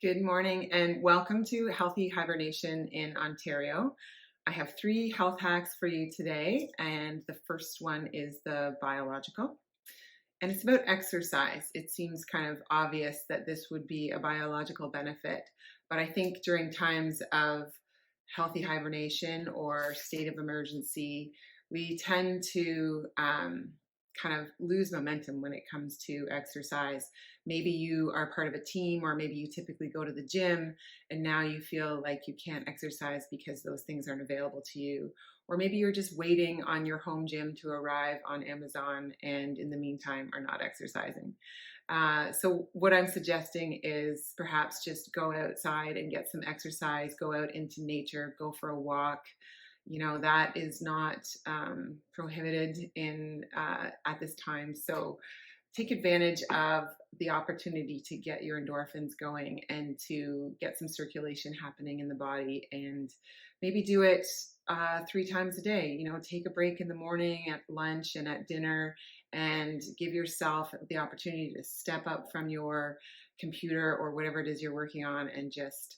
Good morning and welcome to Healthy Hibernation in Ontario. I have 3 health hacks for you today, and the first one is the biological, and it's about exercise. It seems kind of obvious that this would be a biological benefit, but I think during times of healthy hibernation or state of emergency, we tend to kind of lose momentum when it comes to exercise. Maybe you are part of a team, or maybe you typically go to the gym and now you feel like you can't exercise because those things aren't available to you. Or maybe you're just waiting on your home gym to arrive on Amazon and in the meantime are not exercising. So what I'm suggesting is perhaps just go outside and get some exercise, go out into nature, go for a walk. That is not prohibited at this time. So take advantage of the opportunity to get your endorphins going and to get some circulation happening in the body, and maybe do it 3 times a day. Take a break in the morning, at lunch, and at dinner, and give yourself the opportunity to step up from your computer or whatever it is you're working on and just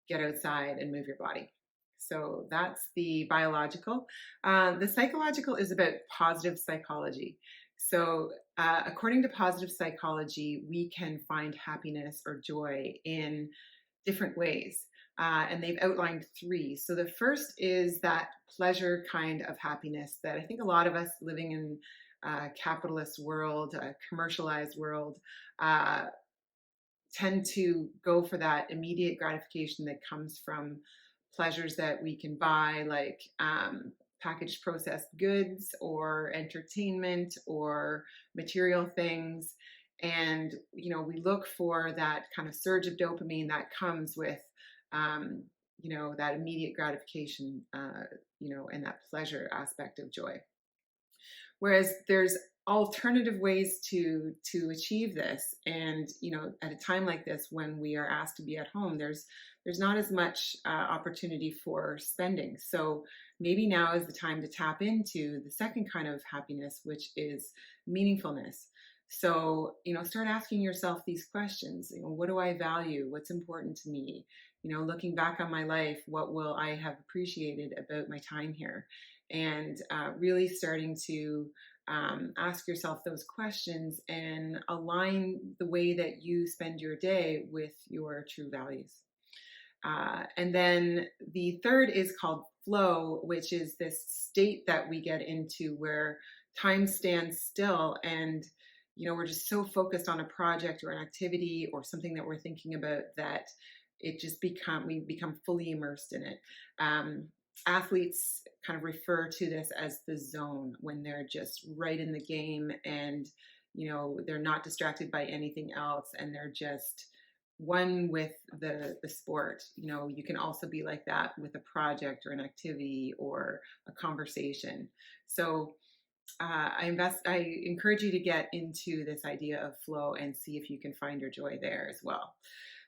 get outside and move your body. So that's the biological. The psychological is about positive psychology. So, according to positive psychology, we can find happiness or joy in different ways. And they've outlined 3. So, the first is that pleasure kind of happiness that I think a lot of us living in a capitalist world, a commercialized world, tend to go for that immediate gratification that comes from pleasures that we can buy, like packaged processed goods or entertainment or material things. And, we look for that kind of surge of dopamine that comes with, that immediate gratification, and that pleasure aspect of joy. Whereas there's alternative ways to achieve this, and at a time like this when we are asked to be at home, there's not as much opportunity for spending. So maybe now is the time to tap into the second kind of happiness, which is meaningfulness. So start asking yourself these questions. What do I value? What's important to me? Looking back on my life, what will I have appreciated about my time here? And really starting to ask yourself those questions and align the way that you spend your day with your true values. And then the third is called flow, which is this state that we get into where time stands still, and we're just so focused on a project or an activity or something that we're thinking about that we become fully immersed in it. Athletes kind of refer to this as the zone, when they're just right in the game, and they're not distracted by anything else, and they're just one with the sport. You can also be like that with a project or an activity or a conversation. So I encourage you to get into this idea of flow and see if you can find your joy there as well.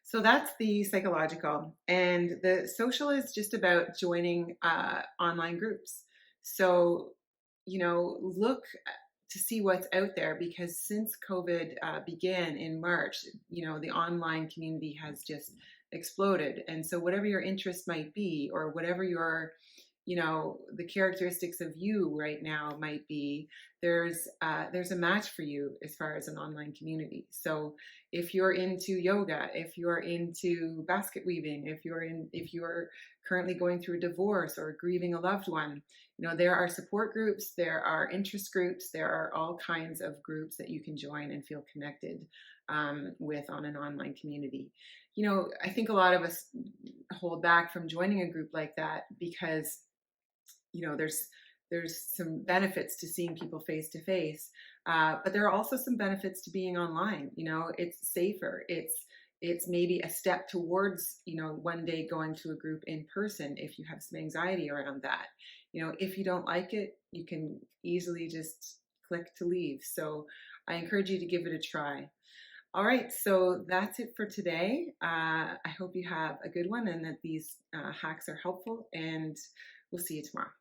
So that's the psychological. And the social is just about joining online groups. So, look to see what's out there, because since COVID began in March, the online community has just exploded. And so whatever your interest might be, or whatever your the characteristics of you right now might be, there's a match for you as far as an online community. So if you're into yoga, if you're into basket weaving, if you're currently going through a divorce or grieving a loved one, there are support groups, there are interest groups, there are all kinds of groups that you can join and feel connected with on an online community. I think a lot of us hold back from joining a group like that because there's some benefits to seeing people face to face, but there are also some benefits to being online. It's safer. It's maybe a step towards one day going to a group in person if you have some anxiety around that. If you don't like it, you can easily just click to leave. So I encourage you to give it a try. All right, so that's it for today. I hope you have a good one and that these hacks are helpful, and we'll see you tomorrow.